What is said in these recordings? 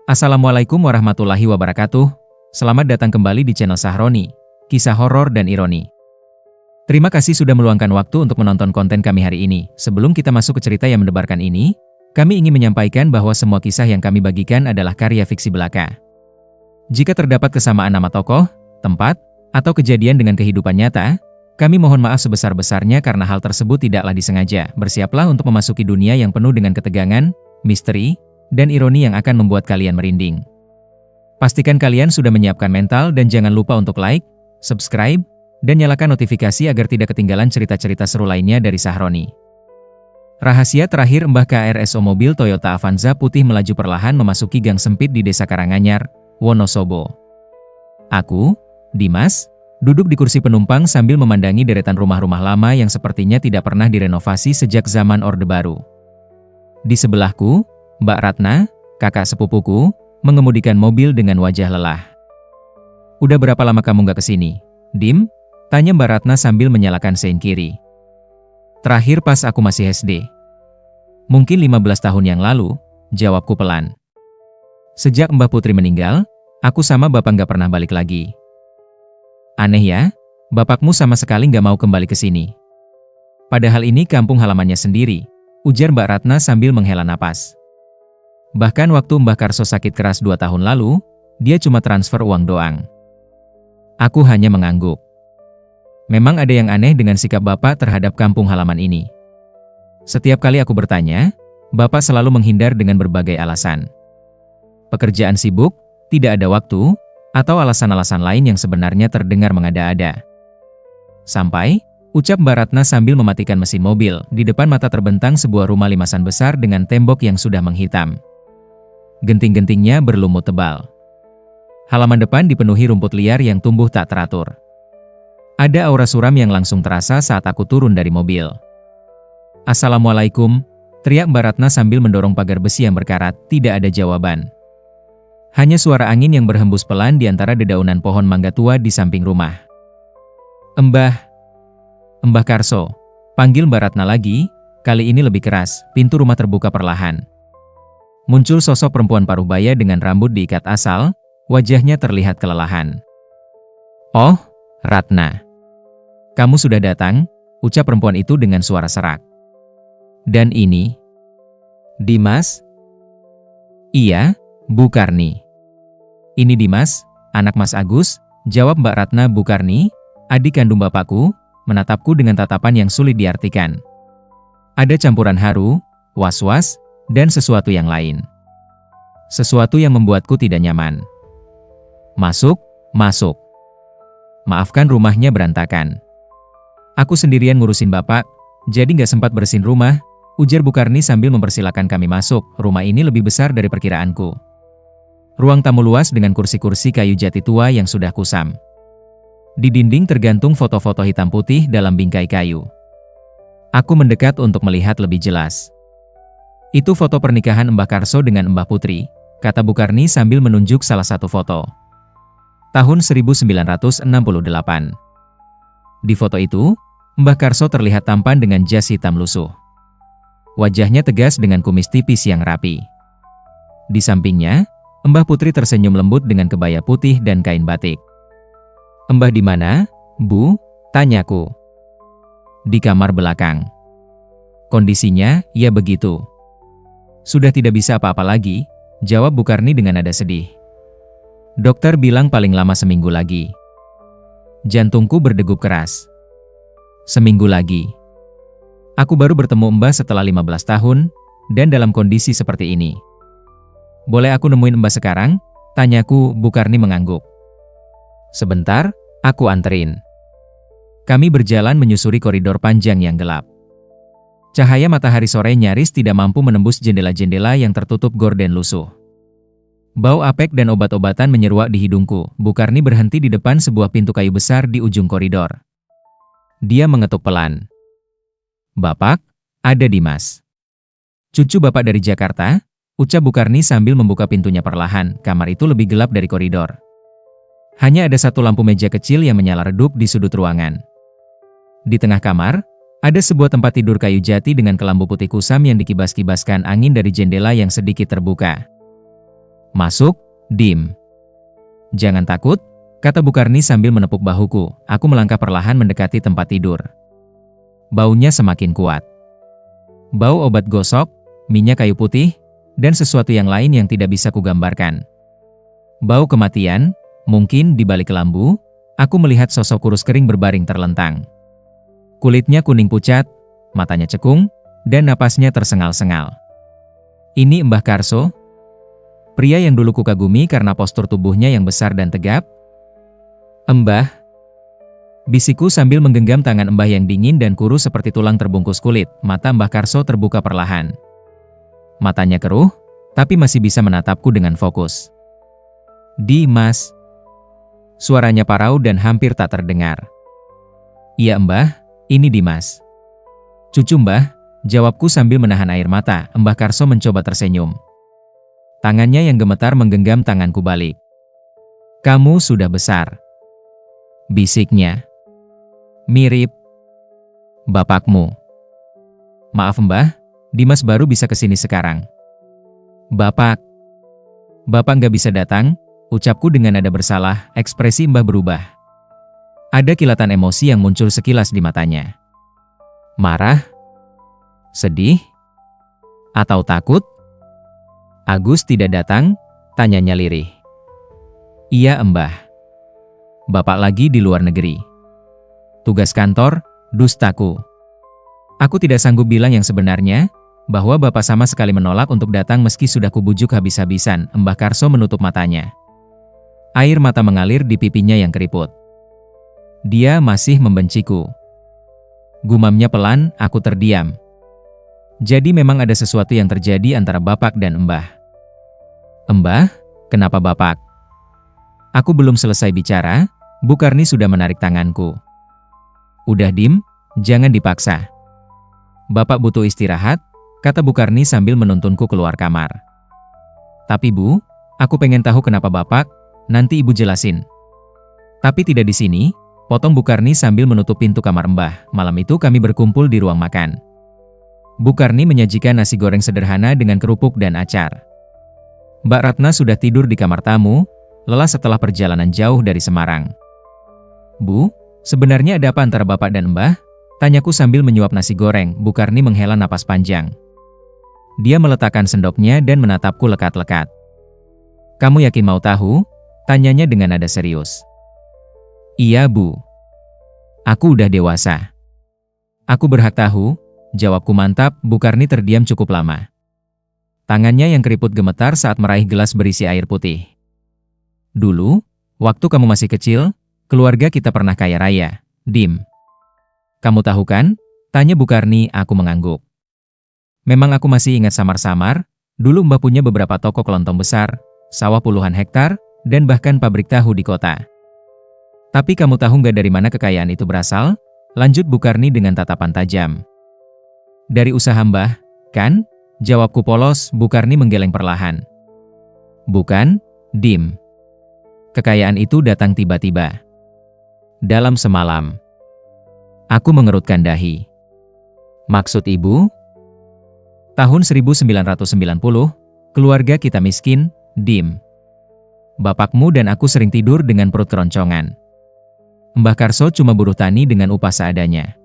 Assalamualaikum warahmatullahi wabarakatuh. Selamat datang kembali di channel Sahroni, kisah horor dan ironi. Terima kasih sudah meluangkan waktu untuk menonton konten kami hari ini. Sebelum kita masuk ke cerita yang mendebarkan ini, kami ingin menyampaikan bahwa semua kisah yang kami bagikan adalah karya fiksi belaka. Jika terdapat kesamaan nama tokoh, tempat, atau kejadian dengan kehidupan nyata, kami mohon maaf sebesar-besarnya karena hal tersebut tidaklah disengaja. Bersiaplah untuk memasuki dunia yang penuh dengan ketegangan, misteri, dan ironi yang akan membuat kalian merinding. Pastikan kalian sudah menyiapkan mental dan jangan lupa untuk like, subscribe, dan nyalakan notifikasi agar tidak ketinggalan cerita-cerita seru lainnya dari Sahroni. Rahasia terakhir Mbah KRSO mobil Toyota Avanza putih melaju perlahan memasuki gang sempit di Desa Karanganyar, Wonosobo. Aku, Dimas, duduk di kursi penumpang sambil memandangi deretan rumah-rumah lama yang sepertinya tidak pernah direnovasi sejak zaman Orde Baru. Di sebelahku, Mbak Ratna, kakak sepupuku, mengemudikan mobil dengan wajah lelah. "Udah berapa lama kamu nggak kesini, Dim?" tanya Mbak Ratna sambil menyalakan sein kiri. "Terakhir pas aku masih SD. Mungkin 15 tahun yang lalu," jawabku pelan. "Sejak Mbah Putri meninggal, aku sama bapak nggak pernah balik lagi." "Aneh ya, bapakmu sama sekali nggak mau kembali ke sini. Padahal ini kampung halamannya sendiri," ujar Mbak Ratna sambil menghela napas. "Bahkan waktu Mbah Karso sakit keras 2 tahun lalu, dia cuma transfer uang doang." Aku hanya mengangguk. Memang ada yang aneh dengan sikap bapak terhadap kampung halaman ini. Setiap kali aku bertanya, bapak selalu menghindar dengan berbagai alasan. Pekerjaan sibuk, tidak ada waktu, atau alasan-alasan lain yang sebenarnya terdengar mengada-ada. Sampai, ucap Mbak Ratna sambil mematikan mesin mobil, di depan mata terbentang sebuah rumah limasan besar dengan tembok yang sudah menghitam. Genting-gentingnya berlumut tebal. Halaman depan dipenuhi rumput liar yang tumbuh tak teratur. Ada aura suram yang langsung terasa saat aku turun dari mobil. "Assalamualaikum," teriak Mbak Ratna sambil mendorong pagar besi yang berkarat. Tidak ada jawaban. Hanya suara angin yang berhembus pelan di antara dedaunan pohon mangga tua di samping rumah. Mbah Karso," panggil Mbak Ratna lagi, kali ini lebih keras. Pintu rumah terbuka perlahan. Muncul sosok perempuan paruh baya dengan rambut diikat asal, wajahnya terlihat kelelahan. "Oh, Ratna. Kamu sudah datang," ucap perempuan itu dengan suara serak. "Dan ini Dimas?" "Iya, Bu Karni." "Ini Dimas, anak Mas Agus," jawab Mbak Ratna. "Bu Karni, adik kandung bapakku," menatapku dengan tatapan yang sulit diartikan. Ada campuran haru, was-was, dan sesuatu yang lain. Sesuatu yang membuatku tidak nyaman. "Masuk, masuk. Maafkan rumahnya berantakan. Aku sendirian ngurusin bapak, jadi nggak sempat bersihin rumah," ujar Bu Karni sambil mempersilakan kami masuk. Rumah ini lebih besar dari perkiraanku. Ruang tamu luas dengan kursi-kursi kayu jati tua yang sudah kusam. Di dinding tergantung foto-foto hitam putih dalam bingkai kayu. Aku mendekat untuk melihat lebih jelas. "Itu foto pernikahan Mbah Karso dengan Mbah Putri," kata Bu Karni sambil menunjuk salah satu foto. "Tahun 1968. Di foto itu, Mbah Karso terlihat tampan dengan jas hitam lusuh. Wajahnya tegas dengan kumis tipis yang rapi. Di sampingnya, Mbah Putri tersenyum lembut dengan kebaya putih dan kain batik." "Mbah di mana, Bu?" tanyaku. "Di kamar belakang. Kondisinya, ya begitu. Sudah tidak bisa apa-apa lagi," jawab Bu Karni dengan nada sedih. "Dokter bilang paling lama seminggu lagi." Jantungku berdegup keras. Seminggu lagi. Aku baru bertemu Mbah setelah 15 tahun, dan dalam kondisi seperti ini. "Boleh aku nemuin Mbah sekarang?" tanyaku. Bu Karni mengangguk. "Sebentar, aku anterin." Kami berjalan menyusuri koridor panjang yang gelap. Cahaya matahari sore nyaris tidak mampu menembus jendela-jendela yang tertutup gorden lusuh. Bau apek dan obat-obatan menyeruak di hidungku. Bu Karni berhenti di depan sebuah pintu kayu besar di ujung koridor. Dia mengetuk pelan. "Bapak, ada Dimas." "Cucu bapak dari Jakarta?" ucap Bu Karni sambil membuka pintunya perlahan. Kamar itu lebih gelap dari koridor. Hanya ada satu lampu meja kecil yang menyala redup di sudut ruangan. Di tengah kamar, ada sebuah tempat tidur kayu jati dengan kelambu putih kusam yang dikibas-kibaskan angin dari jendela yang sedikit terbuka. Masuk, Dim. Jangan takut, kata Bu Karni sambil menepuk bahuku. Aku melangkah perlahan mendekati tempat tidur. Baunya semakin kuat. Bau obat gosok, minyak kayu putih, dan sesuatu yang lain yang tidak bisa kugambarkan. Bau kematian, mungkin di balik kelambu, aku melihat sosok kurus kering berbaring terlentang. Kulitnya kuning pucat, matanya cekung, dan napasnya tersengal-sengal. Ini Mbah Karso? Pria yang dulu kukagumi karena postur tubuhnya yang besar dan tegap. Mbah, bisikku sambil menggenggam tangan Mbah yang dingin dan kurus seperti tulang terbungkus kulit. Mata Mbah Karso terbuka perlahan. Matanya keruh, tapi masih bisa menatapku dengan fokus. Dimas. Suaranya parau dan hampir tak terdengar. Iya Mbah, ini Dimas. Cucu Mbah, jawabku sambil menahan air mata. Mbah Karso mencoba tersenyum. Tangannya yang gemetar menggenggam tanganku balik. Kamu sudah besar, bisiknya. Mirip bapakmu. Maaf Mbah, Dimas baru bisa kesini sekarang. Bapak nggak bisa datang, ucapku dengan nada bersalah. Ekspresi Mbah berubah. Ada kilatan emosi yang muncul sekilas di matanya. Marah? Sedih? Atau takut? Agus tidak datang? Tanyanya lirih. Iya Mbah. Bapak lagi di luar negeri. Tugas kantor, dustaku. Aku tidak sanggup bilang yang sebenarnya, bahwa Bapak sama sekali menolak untuk datang meski sudah kubujuk habis-habisan. Mbah Karso menutup matanya. Air mata mengalir di pipinya yang keriput. Dia masih membenciku. Gumamnya pelan, aku terdiam. Jadi memang ada sesuatu yang terjadi antara Bapak dan Mbah. Mbah, kenapa Bapak? Aku belum selesai bicara, Bu Karni sudah menarik tanganku. Udah Dim, jangan dipaksa. Bapak butuh istirahat, kata Bu Karni sambil menuntunku keluar kamar. Tapi Bu, aku pengen tahu kenapa Bapak, nanti Ibu jelasin. Tapi tidak di sini, potong Bu Karni sambil menutup pintu kamar Mbah. Malam itu kami berkumpul di ruang makan. Bu Karni menyajikan nasi goreng sederhana dengan kerupuk dan acar. Mbak Ratna sudah tidur di kamar tamu, lelah setelah perjalanan jauh dari Semarang. Bu, sebenarnya ada apa antara Bapak dan Mbah? Tanyaku sambil menyuap nasi goreng. Bu Karni menghela napas panjang. Dia meletakkan sendoknya dan menatapku lekat-lekat. Kamu yakin mau tahu? Tanyanya dengan nada serius. Iya Bu. Aku udah dewasa. Aku berhak tahu, jawabku mantap. Bu Karni terdiam cukup lama. Tangannya yang keriput gemetar saat meraih gelas berisi air putih. Dulu, waktu kamu masih kecil, keluarga kita pernah kaya raya, Dim. Kamu tahu kan? Tanya Bu Karni. Aku mengangguk. Memang aku masih ingat samar-samar, dulu Mbah punya beberapa toko kelontong besar, sawah puluhan hektar, dan bahkan pabrik tahu di kota. Tapi kamu tahu nggak dari mana kekayaan itu berasal? Lanjut Bu Karni dengan tatapan tajam. Dari usaha Mbah, kan? Jawabku polos. Bu Karni menggeleng perlahan. Bukan, Dim. Kekayaan itu datang tiba-tiba. Dalam semalam. Aku mengerutkan dahi. Maksud Ibu? Tahun 1990, keluarga kita miskin, Dim. Bapakmu dan aku sering tidur dengan perut keroncongan. Mbah Karso cuma buruh tani dengan upah seadanya.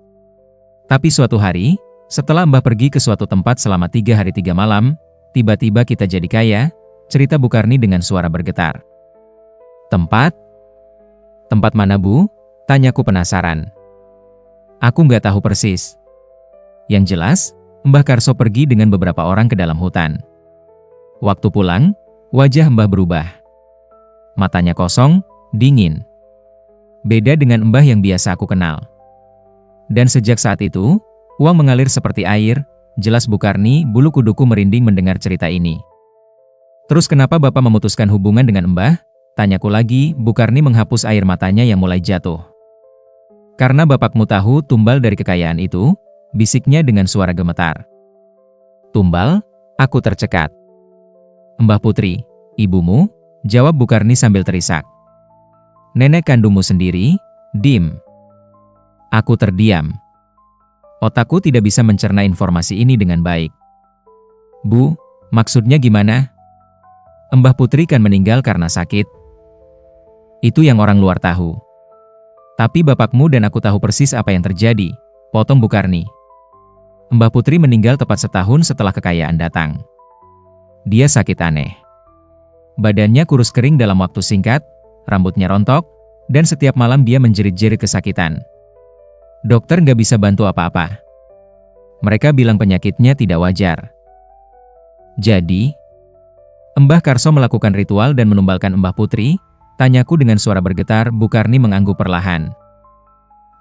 Tapi suatu hari, setelah Mbah pergi ke suatu tempat selama 3 hari 3 malam, tiba-tiba kita jadi kaya, cerita Bu Karni dengan suara bergetar. Tempat? Tempat mana Bu? Tanyaku penasaran. Aku nggak tahu persis. Yang jelas, Mbah Karso pergi dengan beberapa orang ke dalam hutan. Waktu pulang, wajah Mbah berubah. Matanya kosong, dingin. Beda dengan Mbah yang biasa aku kenal. Dan sejak saat itu, uang mengalir seperti air. Jelas Bu Karni. Bulu kuduku merinding mendengar cerita ini. Terus kenapa Bapak memutuskan hubungan dengan Mbah? Tanyaku lagi. Bu Karni menghapus air matanya yang mulai jatuh. Karena bapakmu tahu tumbal dari kekayaan itu, bisiknya dengan suara gemetar. Tumbal? Aku tercekat. Mbah Putri, ibumu? Jawab Bu Karni sambil terisak. Nenek kandungmu sendiri, Dim. Aku terdiam. Otakku tidak bisa mencerna informasi ini dengan baik. Bu, maksudnya gimana? Mbah Putri kan meninggal karena sakit. Itu yang orang luar tahu. Tapi bapakmu dan aku tahu persis apa yang terjadi, potong Bukarni. Mbah Putri meninggal tepat setahun setelah kekayaan datang. Dia sakit aneh. Badannya kurus kering dalam waktu singkat, rambutnya rontok, dan setiap malam dia menjerit-jerit kesakitan. Dokter nggak bisa bantu apa-apa. Mereka bilang penyakitnya tidak wajar. Jadi, Mbah Karso melakukan ritual dan menumbalkan Mbah Putri, tanyaku dengan suara bergetar. Bukarni mengangguk perlahan.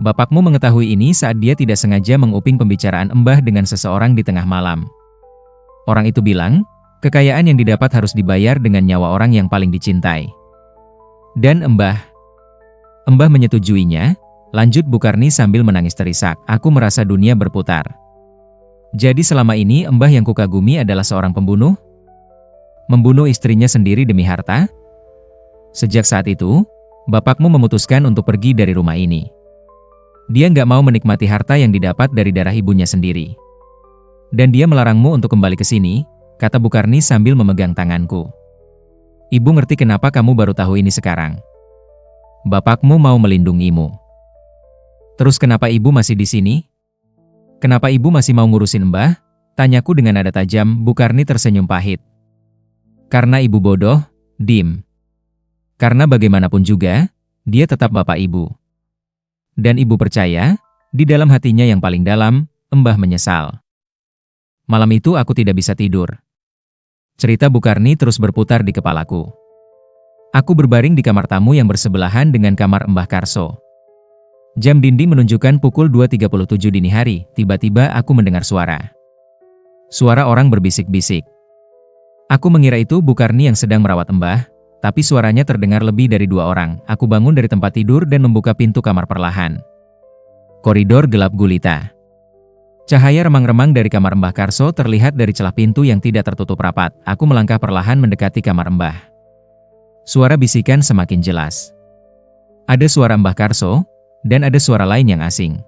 Bapakmu mengetahui ini saat dia tidak sengaja menguping pembicaraan Mbah dengan seseorang di tengah malam. Orang itu bilang, kekayaan yang didapat harus dibayar dengan nyawa orang yang paling dicintai. Dan Mbah menyetujuinya, lanjut Bukarni sambil menangis terisak. Aku merasa dunia berputar. Jadi selama ini Mbah yang kukagumi adalah seorang pembunuh? Membunuh istrinya sendiri demi harta? Sejak saat itu, bapakmu memutuskan untuk pergi dari rumah ini. Dia nggak mau menikmati harta yang didapat dari darah ibunya sendiri. Dan dia melarangmu untuk kembali ke sini, kata Bukarni sambil memegang tanganku. Ibu ngerti kenapa kamu baru tahu ini sekarang. Bapakmu mau melindungimu. Terus kenapa ibu masih di sini? Kenapa ibu masih mau ngurusin Mbah? Tanyaku dengan nada tajam. Bukarni tersenyum pahit. Karena ibu bodoh, Dim. Karena bagaimanapun juga, dia tetap bapak ibu. Dan ibu percaya, di dalam hatinya yang paling dalam, Mbah menyesal. Malam itu aku tidak bisa tidur. Cerita Bukarni terus berputar di kepalaku. Aku berbaring di kamar tamu yang bersebelahan dengan kamar Mbah Karso. Jam dinding menunjukkan pukul 2.37 dini hari. Tiba-tiba aku mendengar suara. Suara orang berbisik-bisik. Aku mengira itu Bukarni yang sedang merawat Mbah, tapi suaranya terdengar lebih dari 2 orang. Aku bangun dari tempat tidur dan membuka pintu kamar perlahan. Koridor gelap gulita. Cahaya remang-remang dari kamar Mbah Karso terlihat dari celah pintu yang tidak tertutup rapat. Aku melangkah perlahan mendekati kamar Mbah. Suara bisikan semakin jelas. Ada suara Mbah Karso, dan ada suara lain yang asing.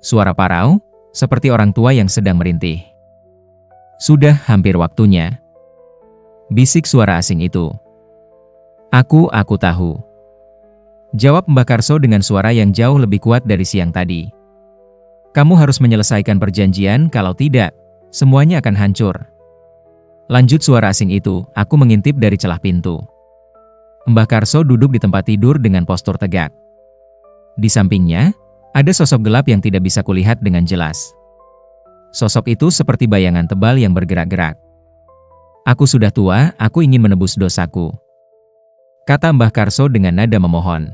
Suara parau, seperti orang tua yang sedang merintih. Sudah hampir waktunya. Bisik suara asing itu. Aku tahu. Jawab Mbah Karso dengan suara yang jauh lebih kuat dari siang tadi. Kamu harus menyelesaikan perjanjian, kalau tidak, semuanya akan hancur. Lanjut suara asing itu. Aku mengintip dari celah pintu. Mbah Karso duduk di tempat tidur dengan postur tegak. Di sampingnya, ada sosok gelap yang tidak bisa kulihat dengan jelas. Sosok itu seperti bayangan tebal yang bergerak-gerak. Aku sudah tua, aku ingin menebus dosaku, kata Mbah Karso dengan nada memohon.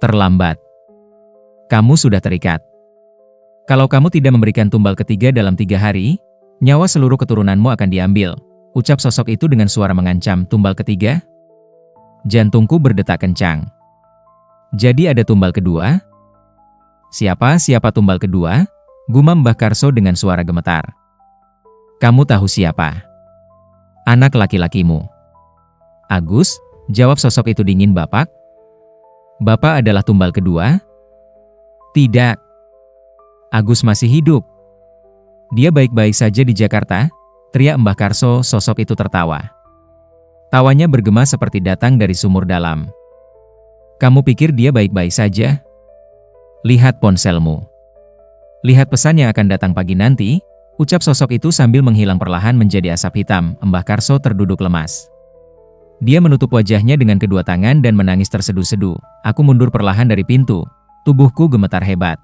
Terlambat. Kamu sudah terikat. Kalau kamu tidak memberikan tumbal ketiga dalam 3 hari, nyawa seluruh keturunanmu akan diambil, ucap sosok itu dengan suara mengancam. Tumbal ketiga? Jantungku berdetak kencang. Jadi ada tumbal kedua? Siapa tumbal kedua? Gumam Mbah Karso dengan suara gemetar. Kamu tahu siapa? Anak laki-lakimu. Agus, jawab sosok itu dingin. Bapak? Bapak adalah tumbal kedua? Tidak. Agus masih hidup. Dia baik-baik saja di Jakarta, teriak Mbah Karso. Sosok itu tertawa. Tawanya bergema seperti datang dari sumur dalam. Kamu pikir dia baik-baik saja? Lihat ponselmu. Lihat pesan yang akan datang pagi nanti, ucap sosok itu sambil menghilang perlahan menjadi asap hitam. Mbah Karso terduduk lemas. Dia menutup wajahnya dengan kedua tangan dan menangis terseduh-seduh. Aku mundur perlahan dari pintu, tubuhku gemetar hebat.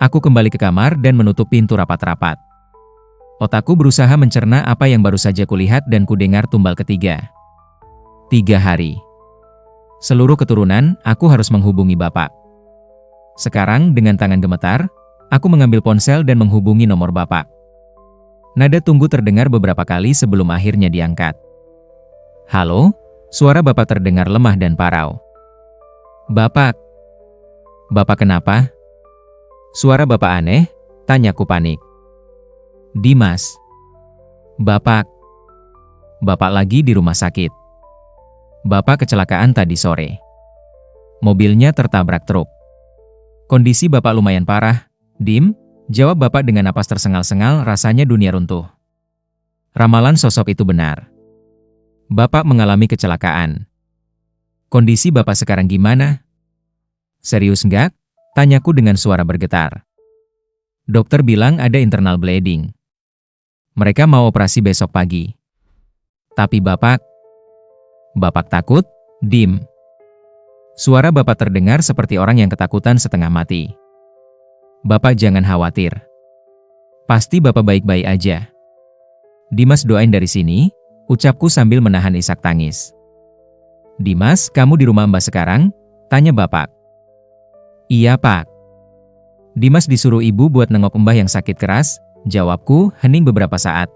Aku kembali ke kamar dan menutup pintu rapat-rapat. Otakku berusaha mencerna apa yang baru saja kulihat dan kudengar. Tumbal ketiga. 3 hari. Seluruh keturunan, aku harus menghubungi Bapak. Sekarang dengan tangan gemetar, aku mengambil ponsel dan menghubungi nomor Bapak. Nada tunggu terdengar beberapa kali sebelum akhirnya diangkat. Halo, suara Bapak terdengar lemah dan parau. Bapak. Bapak kenapa? Suara Bapak aneh, tanyaku panik. Dimas. Bapak. Bapak lagi di rumah sakit. Bapak kecelakaan tadi sore. Mobilnya tertabrak truk. Kondisi Bapak lumayan parah, Dim, jawab Bapak dengan napas tersengal-sengal. Rasanya dunia runtuh. Ramalan sosok itu benar. Bapak mengalami kecelakaan. Kondisi Bapak sekarang gimana? Serius nggak? Tanyaku dengan suara bergetar. Dokter bilang ada internal bleeding. Mereka mau operasi besok pagi. Tapi Bapak takut? Dim. Suara Bapak terdengar seperti orang yang ketakutan setengah mati. Bapak jangan khawatir. Pasti Bapak baik-baik aja. Dimas doain dari sini, ucapku sambil menahan isak tangis. Dimas, kamu di rumah Mbak sekarang? Tanya Bapak. Iya Pak. Dimas disuruh ibu buat nengok Mbah yang sakit keras, jawabku hening beberapa saat.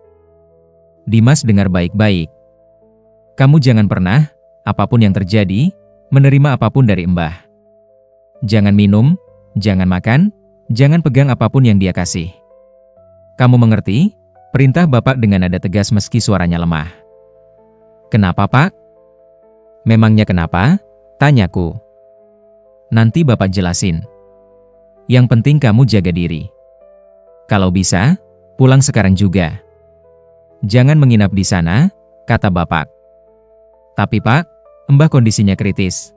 Dimas dengar baik-baik. Kamu jangan pernah, apapun yang terjadi, menerima apapun dari Mbah. Jangan minum, jangan makan, jangan pegang apapun yang dia kasih. Kamu mengerti? Perintah Bapak dengan nada tegas meski suaranya lemah. Kenapa Pak? Memangnya kenapa? Tanyaku. Nanti Bapak jelasin. Yang penting kamu jaga diri. Kalau bisa, pulang sekarang juga. Jangan menginap di sana, kata Bapak. Tapi Pak, Mbah kondisinya kritis.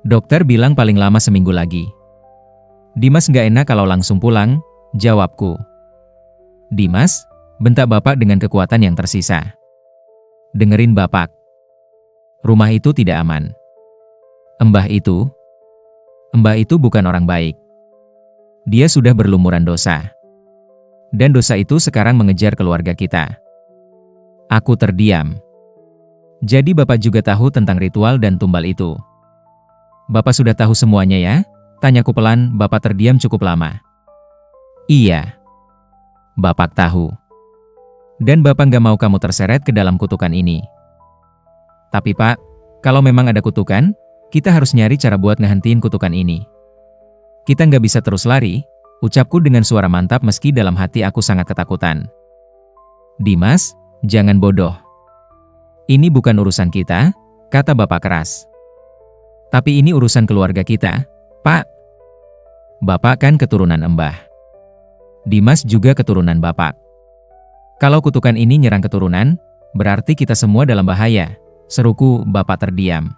Dokter bilang paling lama seminggu lagi. Dimas nggak enak kalau langsung pulang, jawabku. Dimas, bentak Bapak dengan kekuatan yang tersisa. Dengerin Bapak. Rumah itu tidak aman. Mbah itu bukan orang baik. Dia sudah berlumuran dosa. Dan dosa itu sekarang mengejar keluarga kita. Aku terdiam. Jadi Bapak juga tahu tentang ritual dan tumbal itu. Bapak sudah tahu semuanya ya? Tanyaku pelan. Bapak terdiam cukup lama. Iya. Bapak tahu. Dan Bapak nggak mau kamu terseret ke dalam kutukan ini. Tapi Pak, kalau memang ada kutukan, kita harus nyari cara buat ngehentiin kutukan ini. Kita nggak bisa terus lari, ucapku dengan suara mantap meski dalam hati aku sangat ketakutan. Dimas, jangan bodoh. Ini bukan urusan kita, kata Bapak keras. Tapi ini urusan keluarga kita, Pak. Bapak kan keturunan Mbah. Dimas juga keturunan Bapak. Kalau kutukan ini nyerang keturunan, berarti kita semua dalam bahaya, seruku. Bapak terdiam.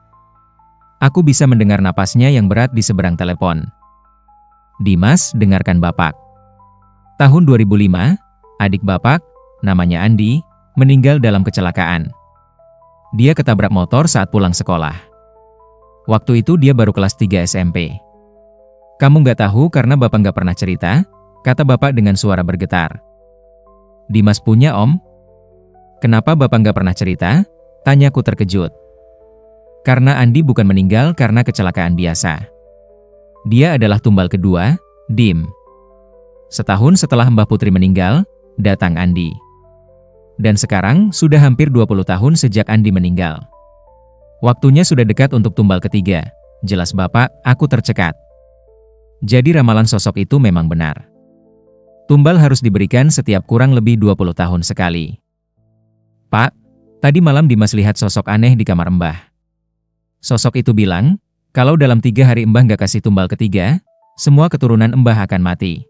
Aku bisa mendengar napasnya yang berat di seberang telepon. Dimas, dengarkan Bapak. Tahun 2005, adik Bapak, namanya Andi, meninggal dalam kecelakaan. Dia ketabrak motor saat pulang sekolah. Waktu itu dia baru kelas 3 SMP. Kamu nggak tahu karena Bapak nggak pernah cerita, kata Bapak dengan suara bergetar. Dimas punya om? Kenapa Bapak nggak pernah cerita? Tanyaku terkejut. Karena Andi bukan meninggal karena kecelakaan biasa. Dia adalah tumbal kedua, Dim. Setahun setelah Mbah Putri meninggal, datang Andi. Dan sekarang sudah hampir 20 tahun sejak Andi meninggal. Waktunya sudah dekat untuk tumbal ketiga. Jelas Bapak, aku tercekat. Jadi ramalan sosok itu memang benar. Tumbal harus diberikan setiap kurang lebih 20 tahun sekali. Pak, tadi malam Dimas lihat sosok aneh di kamar Mbah. Sosok itu bilang, kalau dalam 3 hari Mbah nggak kasih tumbal ketiga, semua keturunan Mbah akan mati.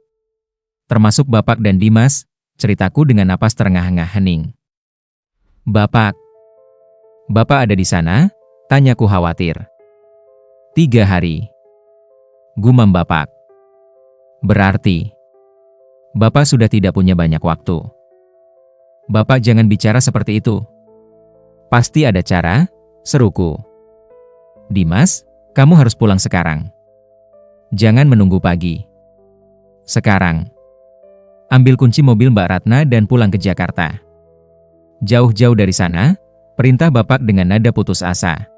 Termasuk Bapak dan Dimas, ceritaku dengan napas terengah-engah hening. Bapak ada di sana? Tanyaku khawatir. 3 hari. Gumam Bapak. Berarti Bapak sudah tidak punya banyak waktu. Bapak jangan bicara seperti itu. Pasti ada cara, seruku. Dimas, kamu harus pulang sekarang. Jangan menunggu pagi. Sekarang. Ambil kunci mobil Mbak Ratna dan pulang ke Jakarta. Jauh-jauh dari sana, perintah Bapak dengan nada putus asa.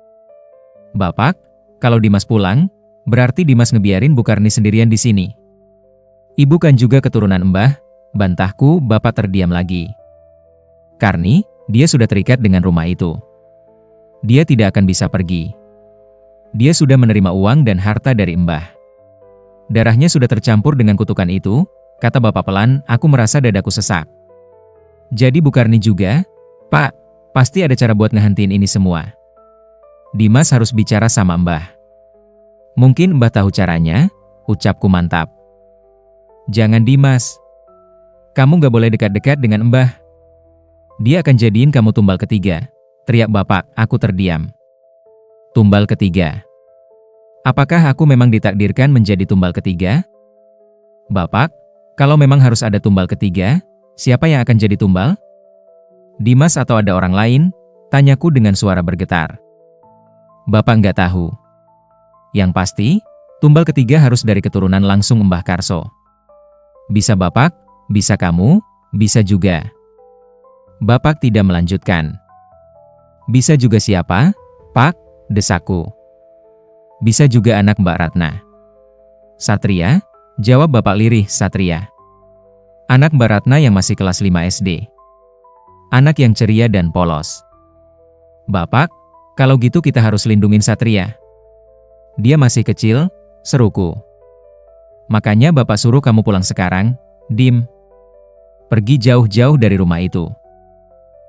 Bapak, kalau Dimas pulang, berarti Dimas ngebiarin Bu Karni sendirian di sini. Ibu kan juga keturunan Mbah, bantahku. Bapak terdiam lagi. Karni, dia sudah terikat dengan rumah itu. Dia tidak akan bisa pergi. Dia sudah menerima uang dan harta dari Mbah. Darahnya sudah tercampur dengan kutukan itu, kata Bapak pelan. Aku merasa dadaku sesak. Jadi Bu Karni juga? Pak, pasti ada cara buat ngehentiin ini semua. Dimas harus bicara sama Mbah. Mungkin Mbah tahu caranya, ucapku mantap. Jangan Dimas. Kamu gak boleh dekat-dekat dengan Mbah. Dia akan jadiin kamu tumbal ketiga. teriak Bapak, aku terdiam. Tumbal ketiga. Apakah aku memang ditakdirkan menjadi tumbal ketiga? Bapak, kalau memang harus ada tumbal ketiga, siapa yang akan jadi tumbal? Dimas atau ada orang lain? Tanyaku dengan suara bergetar. Bapak nggak tahu. Yang pasti, tumbal ketiga harus dari keturunan langsung Mbah Karso. Bisa Bapak, bisa kamu, bisa juga. Bapak tidak melanjutkan. Bisa juga siapa? Pak, desaku. Bisa juga anak Mbak Ratna. Satria, jawab Bapak lirih, Satria. Anak Mbak Ratna yang masih kelas 5 SD. Anak yang ceria dan polos. Bapak, kalau gitu kita harus lindungin Satria. Dia masih kecil, seruku. Makanya Bapak suruh kamu pulang sekarang, Dim. Pergi jauh-jauh dari rumah itu.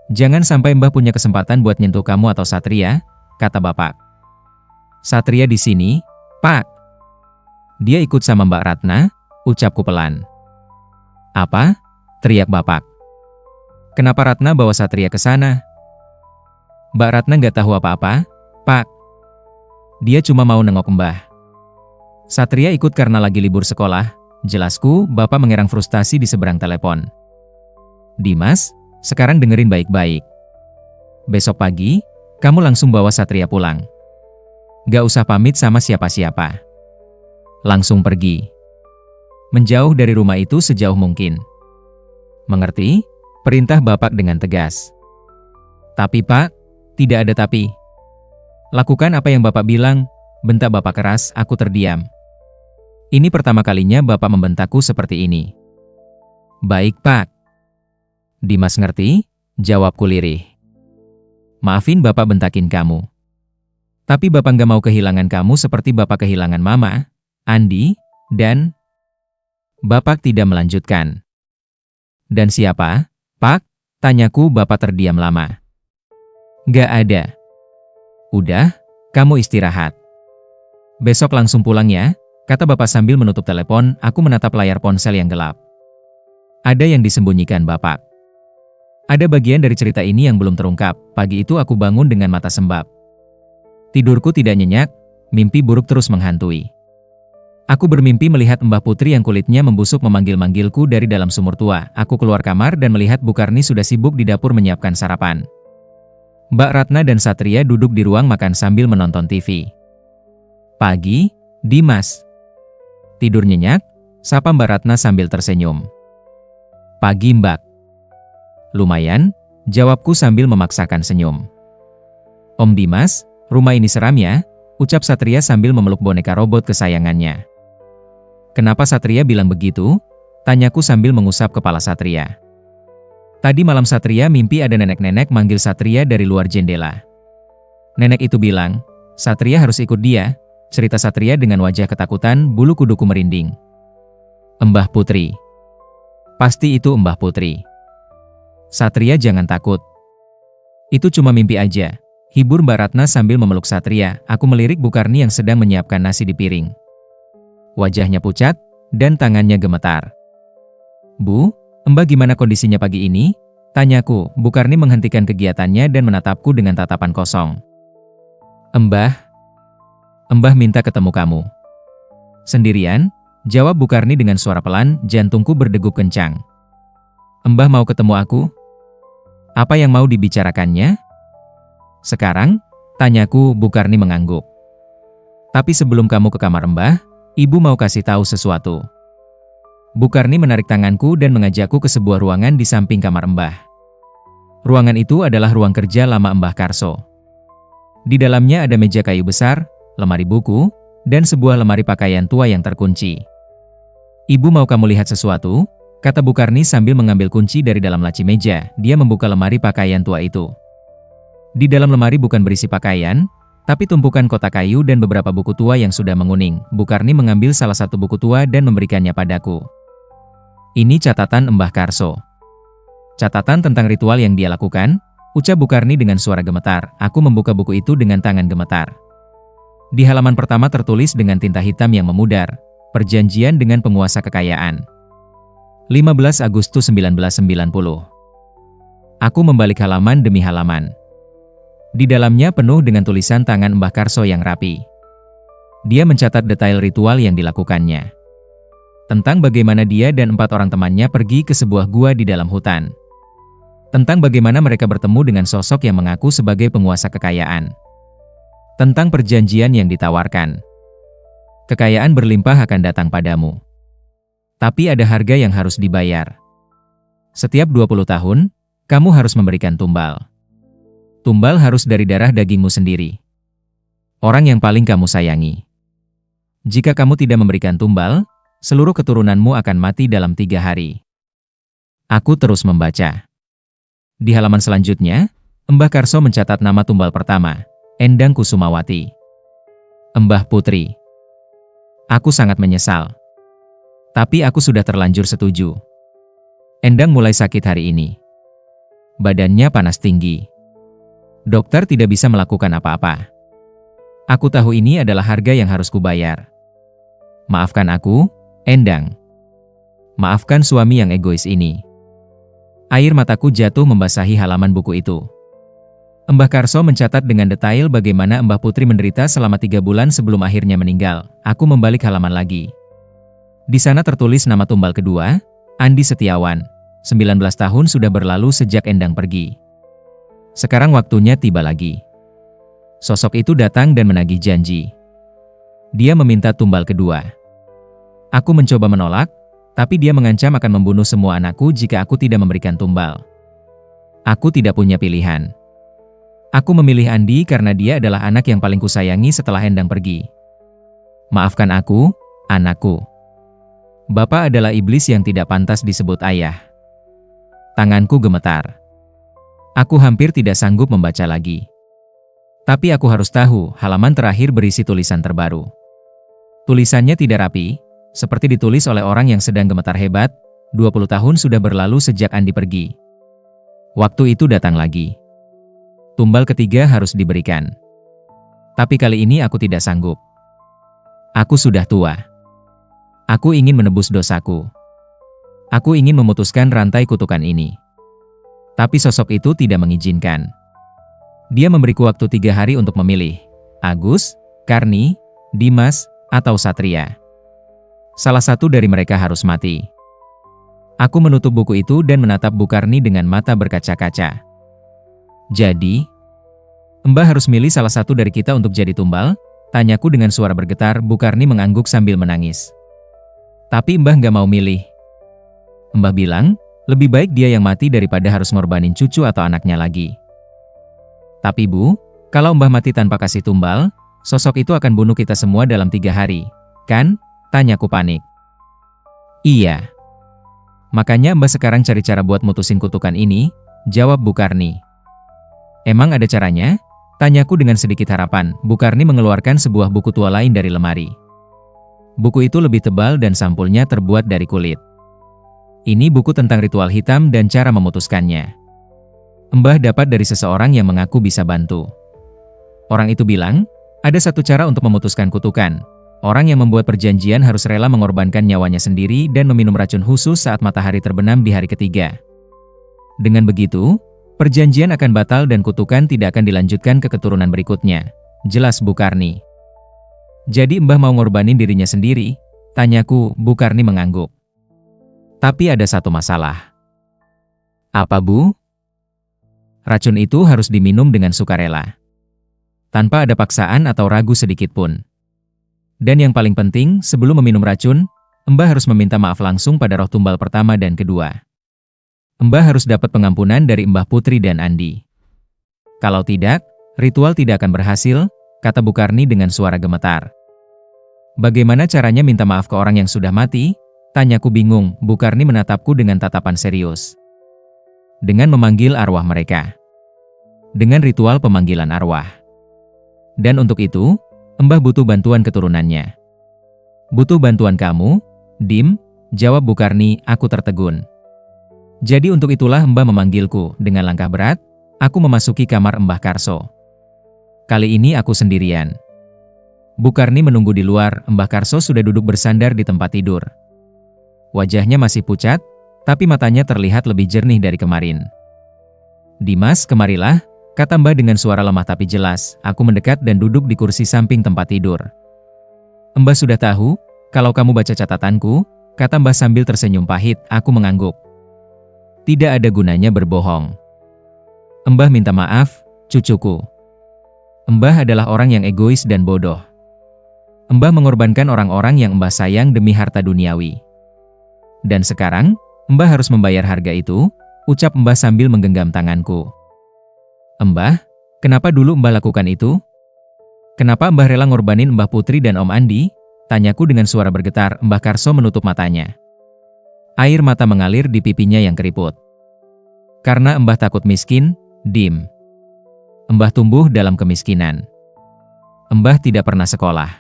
Jangan sampai Mbah punya kesempatan buat nyentuh kamu atau Satria, kata Bapak. Satria di sini, Pak. Dia ikut sama Mbak Ratna, ucapku pelan. Apa? Teriak Bapak. Kenapa Ratna bawa Satria ke sana? Mbak Ratna nggak tahu apa-apa, Pak. Dia cuma mau nengok Mbah. Satria ikut karena lagi libur sekolah, jelasku. Bapak mengerang frustasi di seberang telepon. Dimas, sekarang dengerin baik-baik. Besok pagi, kamu langsung bawa Satria pulang. Gak usah pamit sama siapa-siapa. Langsung pergi. Menjauh dari rumah itu sejauh mungkin. Mengerti? Perintah Bapak dengan tegas. Tapi Pak, tidak ada tapi. Lakukan apa yang Bapak bilang, bentak Bapak keras. Aku terdiam. Ini pertama kalinya Bapak membentakku seperti ini. Baik Pak. Dimas ngerti, jawabku lirih. Maafin Bapak bentakin kamu. Tapi Bapak nggak mau kehilangan kamu seperti Bapak kehilangan Mama, Andi, dan... Bapak tidak melanjutkan. Dan siapa, Pak? Tanyaku. Bapak terdiam lama. Nggak ada. Udah, kamu istirahat. Besok langsung pulang ya, kata Bapak sambil menutup telepon. Aku menatap layar ponsel yang gelap. Ada yang disembunyikan Bapak. Ada bagian dari cerita ini yang belum terungkap. Pagi itu aku bangun dengan mata sembab. Tidurku tidak nyenyak, mimpi buruk terus menghantui. Aku bermimpi melihat Mbah Putri yang kulitnya membusuk memanggil-manggilku dari dalam sumur tua. Aku keluar kamar dan melihat Bu Karni sudah sibuk di dapur menyiapkan sarapan. Mbak Ratna dan Satria duduk di ruang makan sambil menonton TV. Pagi, Dimas. Tidur nyenyak? Sapa Mbak Ratna sambil tersenyum. Pagi Mbak. Lumayan, jawabku sambil memaksakan senyum. Om Dimas, rumah ini seram ya, ucap Satria sambil memeluk boneka robot kesayangannya. Kenapa Satria bilang begitu? Tanyaku sambil mengusap kepala Satria. Tadi malam Satria mimpi ada nenek-nenek manggil Satria dari luar jendela. Nenek itu bilang, Satria harus ikut dia, cerita Satria dengan wajah ketakutan. Bulu kuduku merinding. Mbah Putri. Pasti itu Mbah Putri. Satria jangan takut. Itu cuma mimpi aja, hibur Mbak Ratna sambil memeluk Satria. Aku melirik Bu Karni yang sedang menyiapkan nasi di piring. Wajahnya pucat, dan tangannya gemetar. Bu, Mbak gimana kondisinya pagi ini? Tanyaku. Bu Karni menghentikan kegiatannya dan menatapku dengan tatapan kosong. Mbah minta ketemu kamu. Sendirian? Jawab Bu Karni dengan suara pelan. Jantungku berdegup kencang. Mbah mau ketemu aku? Apa yang mau dibicarakannya? Sekarang? Tanyaku. Bu Karni mengangguk. Tapi sebelum kamu ke kamar Mbah, Ibu mau kasih tahu sesuatu. Bu Karni menarik tanganku dan mengajakku ke sebuah ruangan di samping kamar Mbah. Ruangan itu adalah ruang kerja lama Mbah Karso. Di dalamnya ada meja kayu besar, lemari buku, dan sebuah lemari pakaian tua yang terkunci. Ibu mau kamu lihat sesuatu? Kata Bu Karni sambil mengambil kunci dari dalam laci meja. Dia membuka lemari pakaian tua itu. Di dalam lemari bukan berisi pakaian, tapi tumpukan kotak kayu dan beberapa buku tua yang sudah menguning. Bu Karni mengambil salah satu buku tua dan memberikannya padaku. Ini catatan Mbah Karso. Catatan tentang ritual yang dia lakukan, ucap Bu Karni dengan suara gemetar. Aku membuka buku itu dengan tangan gemetar. Di halaman pertama tertulis dengan tinta hitam yang memudar, perjanjian dengan penguasa kekayaan. 15 Agustus 1990. Aku membalik halaman demi halaman. Di dalamnya penuh dengan tulisan tangan Mbah Karso yang rapi. Dia mencatat detail ritual yang dilakukannya. Tentang bagaimana dia dan 4 orang temannya pergi ke sebuah gua di dalam hutan. Tentang bagaimana mereka bertemu dengan sosok yang mengaku sebagai penguasa kekayaan. Tentang perjanjian yang ditawarkan. Kekayaan berlimpah akan datang padamu. Tapi ada harga yang harus dibayar. Setiap 20 tahun, kamu harus memberikan tumbal. Tumbal harus dari darah dagingmu sendiri. Orang yang paling kamu sayangi. Jika kamu tidak memberikan tumbal, seluruh keturunanmu akan mati dalam 3 hari. Aku terus membaca. Di halaman selanjutnya, Mbah Karso mencatat nama tumbal pertama, Endang Kusumawati. Mbah Putri. Aku sangat menyesal. Tapi aku sudah terlanjur setuju. Endang mulai sakit hari ini. Badannya panas tinggi. Dokter tidak bisa melakukan apa-apa. Aku tahu ini adalah harga yang harus kubayar. Maafkan aku, Endang. Maafkan suami yang egois ini. Air mataku jatuh membasahi halaman buku itu. Mbah Karso mencatat dengan detail bagaimana Mbah Putri menderita selama 3 bulan sebelum akhirnya meninggal. Aku membalik halaman lagi. Di sana tertulis nama tumbal kedua, Andi Setiawan. 19 tahun sudah berlalu sejak Endang pergi. Sekarang waktunya tiba lagi. Sosok itu datang dan menagih janji. Dia meminta tumbal kedua. Aku mencoba menolak, tapi dia mengancam akan membunuh semua anakku jika aku tidak memberikan tumbal. Aku tidak punya pilihan. Aku memilih Andi karena dia adalah anak yang paling kusayangi setelah Endang pergi. Maafkan aku, anakku. Bapak adalah iblis yang tidak pantas disebut ayah. Tanganku gemetar. Aku hampir tidak sanggup membaca lagi. Tapi aku harus tahu, halaman terakhir berisi tulisan terbaru. Tulisannya tidak rapi, seperti ditulis oleh orang yang sedang gemetar hebat. 20 tahun sudah berlalu sejak Andi pergi. Waktu itu datang lagi. Tumbal ketiga harus diberikan. Tapi kali ini aku tidak sanggup. Aku sudah tua. Aku ingin menebus dosaku. Aku ingin memutuskan rantai kutukan ini. Tapi sosok itu tidak mengizinkan. Dia memberiku waktu 3 hari untuk memilih, Agus, Karni, Dimas, atau Satria. Salah satu dari mereka harus mati. Aku menutup buku itu dan menatap Bu Karni dengan mata berkaca-kaca. Jadi, Mbah harus milih salah satu dari kita untuk jadi tumbal? Tanyaku dengan suara bergetar. Bu Karni mengangguk sambil menangis. Tapi Mbah gak mau milih. Mbah bilang, lebih baik dia yang mati daripada harus ngorbanin cucu atau anaknya lagi. Tapi Bu, kalau Mbah mati tanpa kasih tumbal, sosok itu akan bunuh kita semua dalam 3 hari, kan? Tanyaku panik. Iya. Makanya Mbah sekarang cari cara buat mutusin kutukan ini, jawab Bu Karni. Emang ada caranya? Tanyaku dengan sedikit harapan. Bu Karni mengeluarkan sebuah buku tua lain dari lemari. Buku itu lebih tebal dan sampulnya terbuat dari kulit. Ini buku tentang ritual hitam dan cara memutuskannya. Mbah dapat dari seseorang yang mengaku bisa bantu. Orang itu bilang, ada satu cara untuk memutuskan kutukan. Orang yang membuat perjanjian harus rela mengorbankan nyawanya sendiri dan meminum racun khusus saat matahari terbenam di hari ketiga. Dengan begitu, perjanjian akan batal dan kutukan tidak akan dilanjutkan ke keturunan berikutnya. Jelas Bu Karni. Jadi Mbah mau ngorbanin dirinya sendiri? Tanyaku. Bu Karni mengangguk. Tapi ada satu masalah. Apa Bu? Racun itu harus diminum dengan sukarela. Tanpa ada paksaan atau ragu sedikit pun. Dan yang paling penting, sebelum meminum racun, Mbah harus meminta maaf langsung pada roh tumbal pertama dan kedua. Mbah harus dapat pengampunan dari Mbah Putri dan Andi. Kalau tidak, ritual tidak akan berhasil, kata Bu Karni dengan suara gemetar. Bagaimana caranya minta maaf ke orang yang sudah mati? Tanyaku bingung. Bu Karni menatapku dengan tatapan serius. Dengan memanggil arwah mereka. Dengan ritual pemanggilan arwah. Dan untuk itu, Mbah butuh bantuan keturunannya. Butuh bantuan kamu, Dim, jawab Bu Karni. Aku tertegun. Jadi untuk itulah Mbah memanggilku. Dengan langkah berat, aku memasuki kamar Mbah Karso. Kali ini aku sendirian. Bu Karni menunggu di luar. Mbah Karso sudah duduk bersandar di tempat tidur. Wajahnya masih pucat, tapi matanya terlihat lebih jernih dari kemarin. Dimas, kemarilah, kata Mbah dengan suara lemah tapi jelas. Aku mendekat dan duduk di kursi samping tempat tidur. Mbah sudah tahu, kalau kamu baca catatanku, kata Mbah sambil tersenyum pahit. Aku mengangguk. Tidak ada gunanya berbohong. Mbah minta maaf, cucuku. Mbah adalah orang yang egois dan bodoh. Mbah mengorbankan orang-orang yang Mbah sayang demi harta duniawi. Dan sekarang, Mbah harus membayar harga itu, ucap Mbah sambil menggenggam tanganku. Mbah, kenapa dulu Mbah lakukan itu? Kenapa Mbah rela ngorbanin Mbah Putri dan Om Andi? Tanyaku dengan suara bergetar. Mbah Karso menutup matanya. Air mata mengalir di pipinya yang keriput. Karena Mbah takut miskin, Dim. Mbah tumbuh dalam kemiskinan. Mbah tidak pernah sekolah.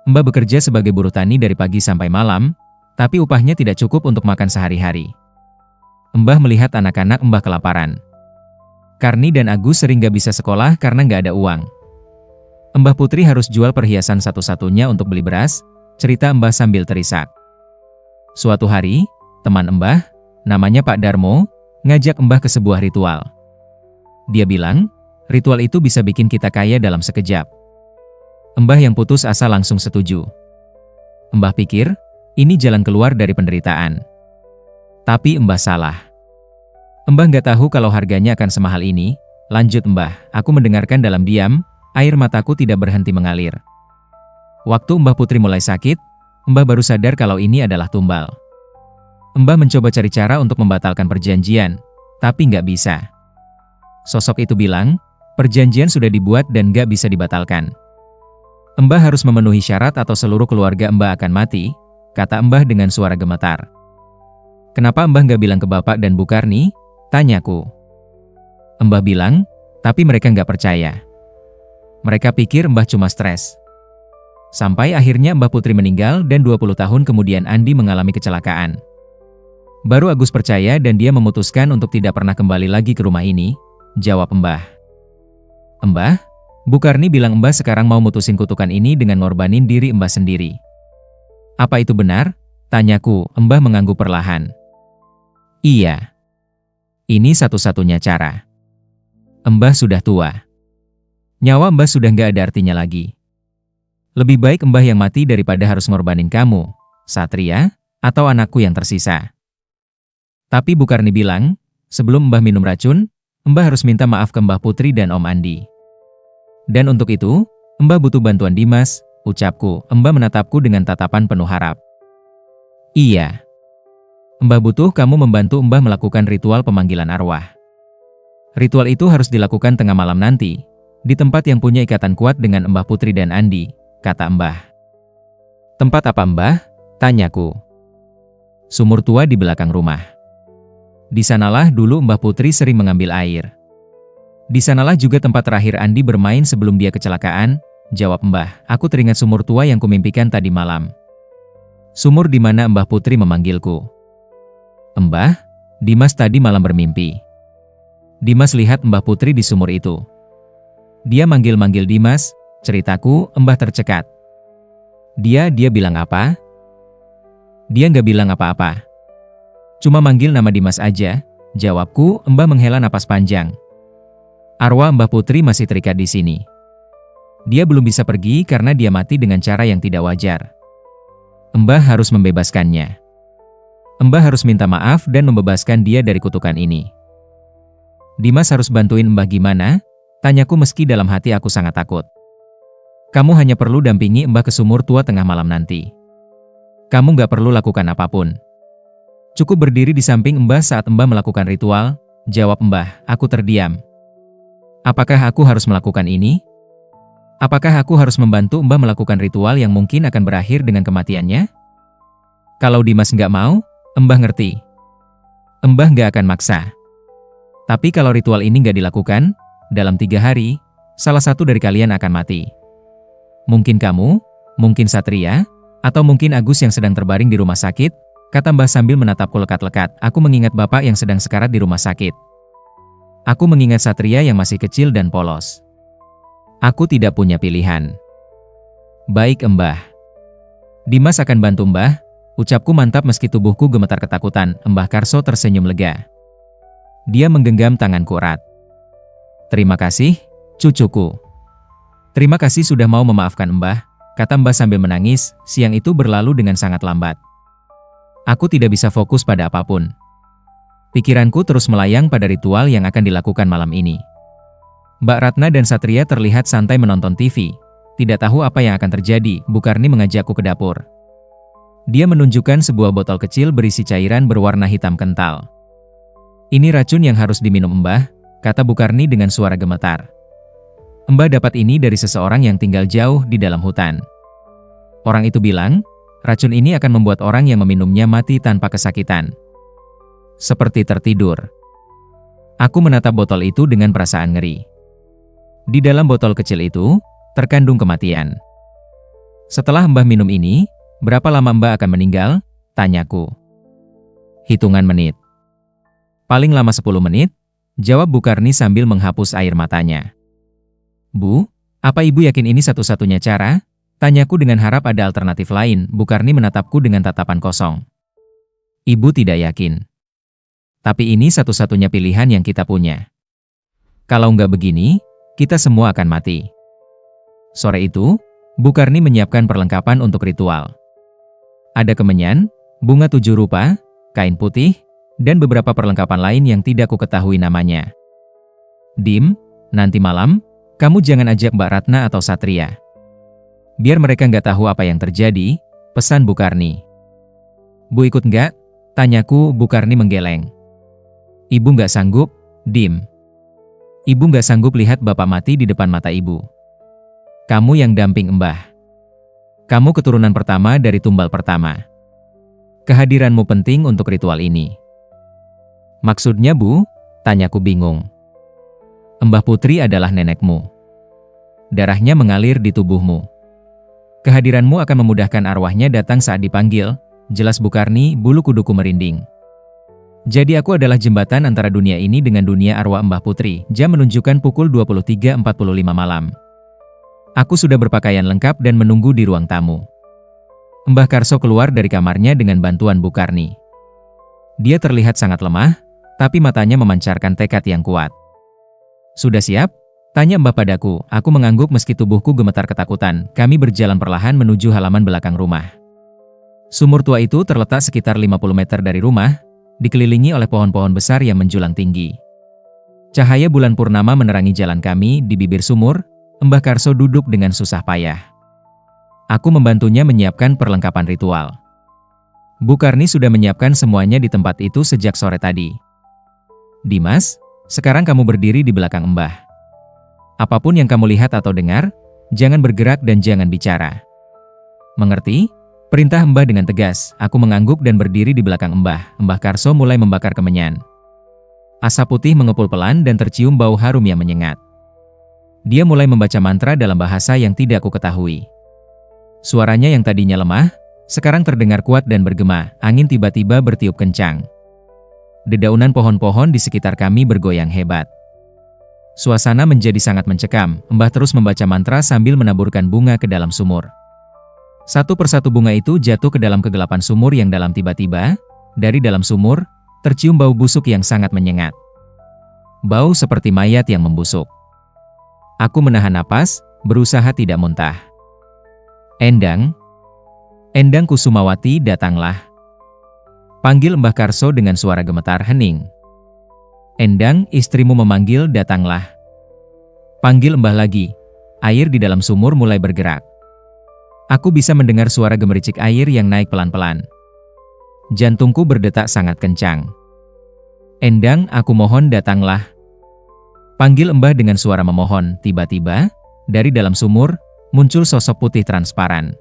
Mbah bekerja sebagai buruh tani dari pagi sampai malam, tapi upahnya tidak cukup untuk makan sehari-hari. Mbah melihat anak-anak Mbah kelaparan. Karni dan Agus sering gak bisa sekolah karena gak ada uang. Mbah Putri harus jual perhiasan satu-satunya untuk beli beras, cerita Mbah sambil terisak. Suatu hari, teman Mbah, namanya Pak Darmo, ngajak Mbah ke sebuah ritual. Dia bilang, ritual itu bisa bikin kita kaya dalam sekejap. Mbah yang putus asa langsung setuju. Mbah pikir, ini jalan keluar dari penderitaan. Tapi Mbah salah. Mbah nggak tahu kalau harganya akan semahal ini. Lanjut Mbah, aku mendengarkan dalam diam, air mataku tidak berhenti mengalir. Waktu Mbah Putri mulai sakit, Mbah baru sadar kalau ini adalah tumbal. Mbah mencoba cari cara untuk membatalkan perjanjian, tapi nggak bisa. Sosok itu bilang, perjanjian sudah dibuat dan nggak bisa dibatalkan. Mbah harus memenuhi syarat atau seluruh keluarga Mbah akan mati, kata Mbah dengan suara gemetar. Kenapa Mbah nggak bilang ke Bapak dan Bu Karni? Tanyaku. Mbah bilang, tapi mereka nggak percaya. Mereka pikir Mbah cuma stres. Sampai akhirnya Mbah Putri meninggal dan 20 tahun kemudian Andi mengalami kecelakaan. Baru Agus percaya dan dia memutuskan untuk tidak pernah kembali lagi ke rumah ini, jawab Mbah. Mbah, Bu Karni bilang Mbah sekarang mau mutusin kutukan ini dengan ngorbanin diri Mbah sendiri. Apa itu benar? Tanyaku. Mbah mengangguk perlahan. Iya. Ini satu-satunya cara. Mbah sudah tua. Nyawa Mbah sudah nggak ada artinya lagi. Lebih baik Mbah yang mati daripada harus ngorbanin kamu, Satria, atau anakku yang tersisa. Tapi Bu Karni bilang, sebelum Mbah minum racun, Mbah harus minta maaf ke Mbah Putri dan Om Andi. Dan untuk itu, Mbah butuh bantuan Dimas, ucapku. Mbah menatapku dengan tatapan penuh harap. Iya. Mbah butuh kamu membantu Mbah melakukan ritual pemanggilan arwah. Ritual itu harus dilakukan tengah malam nanti, di tempat yang punya ikatan kuat dengan Mbah Putri dan Andi, kata Mbah. Tempat apa Mbah? Tanyaku. Sumur tua di belakang rumah. Di sanalah dulu Mbah Putri sering mengambil air. Di sanalah juga tempat terakhir Andi bermain sebelum dia kecelakaan, jawab Mbah. Aku teringat sumur tua yang kumimpikan tadi malam. Sumur di mana Mbah Putri memanggilku. Mbah, Dimas tadi malam bermimpi. Dimas lihat Mbah Putri di sumur itu. Dia manggil-manggil Dimas, ceritaku. Mbah tercekat. Dia bilang apa? Dia nggak bilang apa-apa. Cuma manggil nama Dimas aja, jawabku. Mbah menghela napas panjang. Arwah Mbah Putri masih terikat di sini. Dia belum bisa pergi karena dia mati dengan cara yang tidak wajar. Mbah harus membebaskannya. Mbah harus minta maaf dan membebaskan dia dari kutukan ini. Dimas harus bantuin Mbah gimana? Tanyaku meski dalam hati aku sangat takut. Kamu hanya perlu dampingi Mbah ke sumur tua tengah malam nanti. Kamu nggak perlu lakukan apapun. Cukup berdiri di samping Mbah saat Mbah melakukan ritual, jawab Mbah. Aku terdiam. Apakah aku harus melakukan ini? Apakah aku harus membantu Mbah melakukan ritual yang mungkin akan berakhir dengan kematiannya? Kalau Dimas nggak mau, Mbah ngerti. Mbah nggak akan maksa. Tapi kalau ritual ini nggak dilakukan, dalam 3 hari, salah satu dari kalian akan mati. Mungkin kamu, mungkin Satria, atau mungkin Agus yang sedang terbaring di rumah sakit, kata Mbah sambil menatapku lekat-lekat. Aku mengingat Bapak yang sedang sekarat di rumah sakit. Aku mengingat Satria yang masih kecil dan polos. Aku tidak punya pilihan. Baik Mbah. Dimas akan bantu Mbah. Ucapku mantap meski tubuhku gemetar ketakutan. Mbah Karso tersenyum lega. Dia menggenggam tanganku erat. Terima kasih, cucuku. Terima kasih sudah mau memaafkan Mbah, kata Mbah sambil menangis. Siang itu berlalu dengan sangat lambat. Aku tidak bisa fokus pada apapun. Pikiranku terus melayang pada ritual yang akan dilakukan malam ini. Mbak Ratna dan Satria terlihat santai menonton TV. Tidak tahu apa yang akan terjadi, Bukarni mengajakku ke dapur. Dia menunjukkan sebuah botol kecil berisi cairan berwarna hitam kental. Ini racun yang harus diminum Mbah, kata Bukarni dengan suara gemetar. Mbah dapat ini dari seseorang yang tinggal jauh di dalam hutan. Orang itu bilang, racun ini akan membuat orang yang meminumnya mati tanpa kesakitan. Seperti tertidur. Aku menatap botol itu dengan perasaan ngeri. Di dalam botol kecil itu, terkandung kematian. Setelah Mbah minum ini, berapa lama Mbah akan meninggal? Tanyaku. Hitungan menit. Paling lama 10 menit, jawab Bukarni sambil menghapus air matanya. Bu, apa ibu yakin ini satu-satunya cara? Tanyaku dengan harap ada alternatif lain. Bukarni menatapku dengan tatapan kosong. Ibu tidak yakin. Tapi ini satu-satunya pilihan yang kita punya. Kalau nggak begini, kita semua akan mati. Sore itu, Bukarni menyiapkan perlengkapan untuk ritual. Ada kemenyan, bunga 7 rupa, kain putih, dan beberapa perlengkapan lain yang tidak kuketahui namanya. Dim, nanti malam, kamu jangan ajak Mbak Ratna atau Satria. Biar mereka nggak tahu apa yang terjadi, pesan Bukarni. Bu ikut nggak? Tanyaku. Bukarni menggeleng. Ibu nggak sanggup, Dim. Ibu nggak sanggup lihat bapak mati di depan mata ibu. Kamu yang damping Mbah. Kamu keturunan pertama dari tumbal pertama. Kehadiranmu penting untuk ritual ini. Maksudnya Bu? Tanyaku bingung. Mbah Putri adalah nenekmu. Darahnya mengalir di tubuhmu. Kehadiranmu akan memudahkan arwahnya datang saat dipanggil, jelas Bukarni. Bulu kuduku merinding. Jadi aku adalah jembatan antara dunia ini dengan dunia arwah Mbah Putri. Jam menunjukkan pukul 23.45 malam. Aku sudah berpakaian lengkap dan menunggu di ruang tamu. Mbah Karso keluar dari kamarnya dengan bantuan Bukarni. Dia terlihat sangat lemah, tapi matanya memancarkan tekad yang kuat. Sudah siap? Tanya Mbah padaku. Aku mengangguk meski tubuhku gemetar ketakutan. Kami berjalan perlahan menuju halaman belakang rumah. Sumur tua itu terletak sekitar 50 meter dari rumah, dikelilingi oleh pohon-pohon besar yang menjulang tinggi. Cahaya bulan purnama menerangi jalan kami. Di bibir sumur, Mbah Karso duduk dengan susah payah. Aku membantunya menyiapkan perlengkapan ritual. Bukarni sudah menyiapkan semuanya di tempat itu sejak sore tadi. Dimas, sekarang kamu berdiri di belakang Mbah. Apapun yang kamu lihat atau dengar, jangan bergerak dan jangan bicara. Mengerti? Perintah Mbah dengan tegas. Aku mengangguk dan berdiri di belakang Mbah. Mbah Karso mulai membakar kemenyan. Asap putih mengepul pelan dan tercium bau harum yang menyengat. Dia mulai membaca mantra dalam bahasa yang tidak kuketahui. Suaranya yang tadinya lemah, sekarang terdengar kuat dan bergema. Angin tiba-tiba bertiup kencang. Dedaunan pohon-pohon di sekitar kami bergoyang hebat. Suasana menjadi sangat mencekam. Mbah terus membaca mantra sambil menaburkan bunga ke dalam sumur. Satu persatu bunga itu jatuh ke dalam kegelapan sumur yang dalam. Tiba-tiba, dari dalam sumur, tercium bau busuk yang sangat menyengat. Bau seperti mayat yang membusuk. Aku menahan napas, berusaha tidak muntah. Endang, Endang Kusumawati, datanglah. Panggil Mbah Karso dengan suara gemetar hening. Endang, istrimu memanggil, datanglah. Panggil Mbah lagi. Air di dalam sumur mulai bergerak. Aku bisa mendengar suara gemericik air yang naik pelan-pelan. Jantungku berdetak sangat kencang. Endang, aku mohon datanglah. Panggil Mbah dengan suara memohon. Tiba-tiba, dari dalam sumur, muncul sosok putih transparan.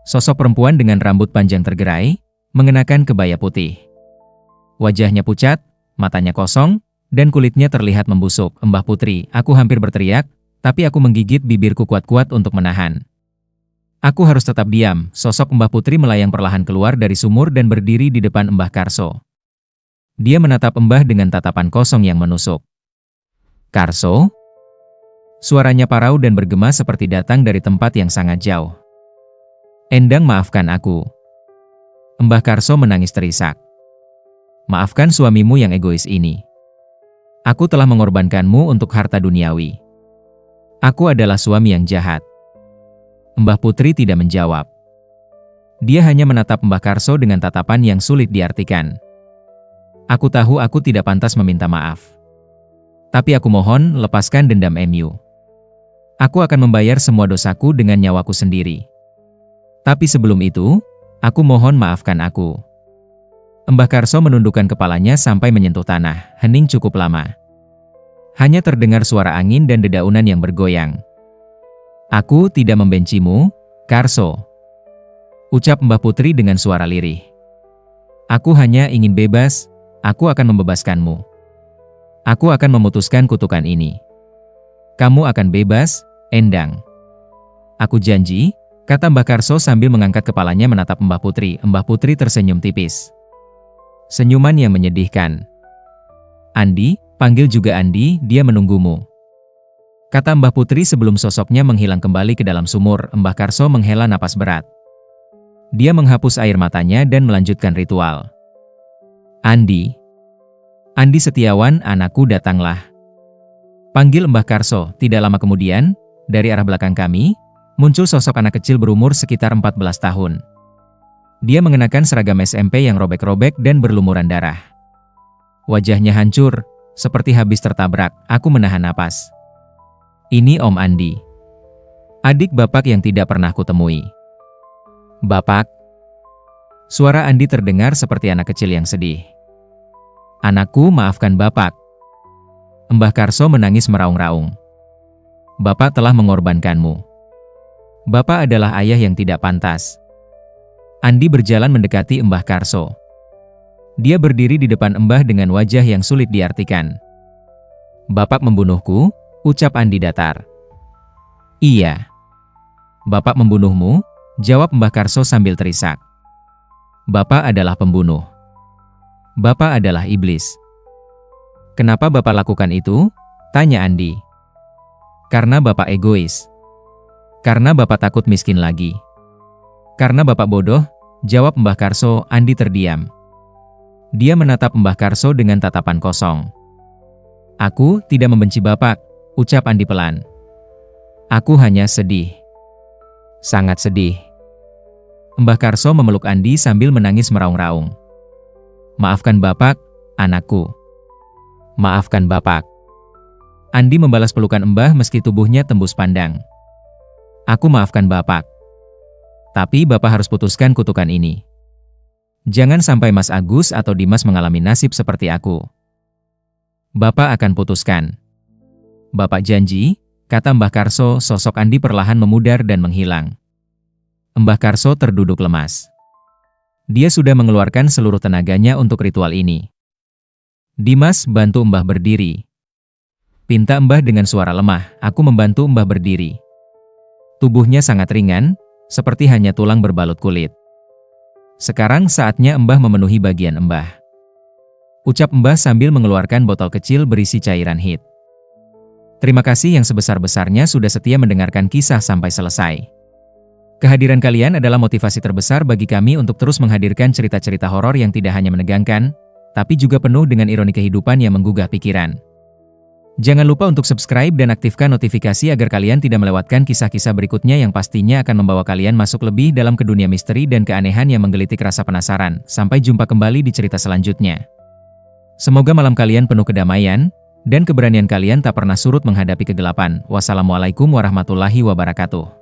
Sosok perempuan dengan rambut panjang tergerai, mengenakan kebaya putih. Wajahnya pucat, matanya kosong, dan kulitnya terlihat membusuk. Mbah Putri, aku hampir berteriak, tapi aku menggigit bibirku kuat-kuat untuk menahan. Aku harus tetap diam. Sosok Mbah Putri melayang perlahan keluar dari sumur dan berdiri di depan Mbah Karso. Dia menatap Mbah dengan tatapan kosong yang menusuk. Karso? Suaranya parau dan bergema seperti datang dari tempat yang sangat jauh. Endang, maafkan aku. Mbah Karso menangis terisak. Maafkan suamimu yang egois ini. Aku telah mengorbankanmu untuk harta duniawi. Aku adalah suami yang jahat. Mbah Putri tidak menjawab. Dia hanya menatap Mbah Karso dengan tatapan yang sulit diartikan. Aku tahu aku tidak pantas meminta maaf. Tapi aku mohon, lepaskan dendam MU. Aku akan membayar semua dosaku dengan nyawaku sendiri. Tapi sebelum itu, aku mohon maafkan aku. Mbah Karso menundukkan kepalanya sampai menyentuh tanah, hening cukup lama. Hanya terdengar suara angin dan dedaunan yang bergoyang. Aku tidak membencimu, Karso. Ucap Mbah Putri dengan suara lirih. Aku hanya ingin bebas, aku akan membebaskanmu. Aku akan memutuskan kutukan ini. Kamu akan bebas, Endang. Aku janji, kata Mbah Karso sambil mengangkat kepalanya menatap Mbah Putri. Mbah Putri tersenyum tipis. Senyuman yang menyedihkan. Andi, panggil juga Andi, dia menunggumu. Kata Mbah Putri sebelum sosoknya menghilang kembali ke dalam sumur. Mbah Karso menghela napas berat. Dia menghapus air matanya dan melanjutkan ritual. Andi. Andi Setiawan, anakku, datanglah. Panggil Mbah Karso. Tidak lama kemudian, dari arah belakang kami, muncul sosok anak kecil berumur sekitar 14 tahun. Dia mengenakan seragam SMP yang robek-robek dan berlumuran darah. Wajahnya hancur, seperti habis tertabrak. Aku menahan napas. Ini Om Andi. Adik Bapak yang tidak pernah kutemui. Bapak. Suara Andi terdengar seperti anak kecil yang sedih. Anakku, maafkan Bapak. Mbah Karso menangis meraung-raung. Bapak telah mengorbankanmu. Bapak adalah ayah yang tidak pantas. Andi berjalan mendekati Mbah Karso. Dia berdiri di depan Mbah dengan wajah yang sulit diartikan. Bapak membunuhku, ucap Andi datar. Iya. Bapak membunuhmu, jawab Mbah Karso sambil terisak. Bapak adalah pembunuh. Bapak adalah iblis. Kenapa Bapak lakukan itu? Tanya Andi. Karena Bapak egois. Karena Bapak takut miskin lagi. Karena Bapak bodoh, jawab Mbah Karso. Andi terdiam. Dia menatap Mbah Karso dengan tatapan kosong. Aku tidak membenci Bapak, ucap Andi pelan. Aku hanya sedih. Sangat sedih. Mbah Karso memeluk Andi sambil menangis meraung-raung. Maafkan Bapak, anakku. Maafkan Bapak. Andi membalas pelukan Mbah meski tubuhnya tembus pandang. Aku maafkan Bapak. Tapi Bapak harus putuskan kutukan ini. Jangan sampai Mas Agus atau Dimas mengalami nasib seperti aku. Bapak akan putuskan. Bapak janji, kata Mbah Karso. Sosok Andi perlahan memudar dan menghilang. Mbah Karso terduduk lemas. Dia sudah mengeluarkan seluruh tenaganya untuk ritual ini. Dimas, bantu Mbah berdiri. Pinta Mbah dengan suara lemah. Aku membantu Mbah berdiri. Tubuhnya sangat ringan, seperti hanya tulang berbalut kulit. Sekarang saatnya Mbah memenuhi bagian Mbah. Ucap Mbah sambil mengeluarkan botol kecil berisi cairan hit. Terima kasih yang sebesar-besarnya sudah setia mendengarkan kisah sampai selesai. Kehadiran kalian adalah motivasi terbesar bagi kami untuk terus menghadirkan cerita-cerita horor yang tidak hanya menegangkan, tapi juga penuh dengan ironi kehidupan yang menggugah pikiran. Jangan lupa untuk subscribe dan aktifkan notifikasi agar kalian tidak melewatkan kisah-kisah berikutnya yang pastinya akan membawa kalian masuk lebih dalam ke dunia misteri dan keanehan yang menggelitik rasa penasaran. Sampai jumpa kembali di cerita selanjutnya. Semoga malam kalian penuh kedamaian, dan keberanian kalian tak pernah surut menghadapi kegelapan. Wassalamualaikum warahmatullahi wabarakatuh.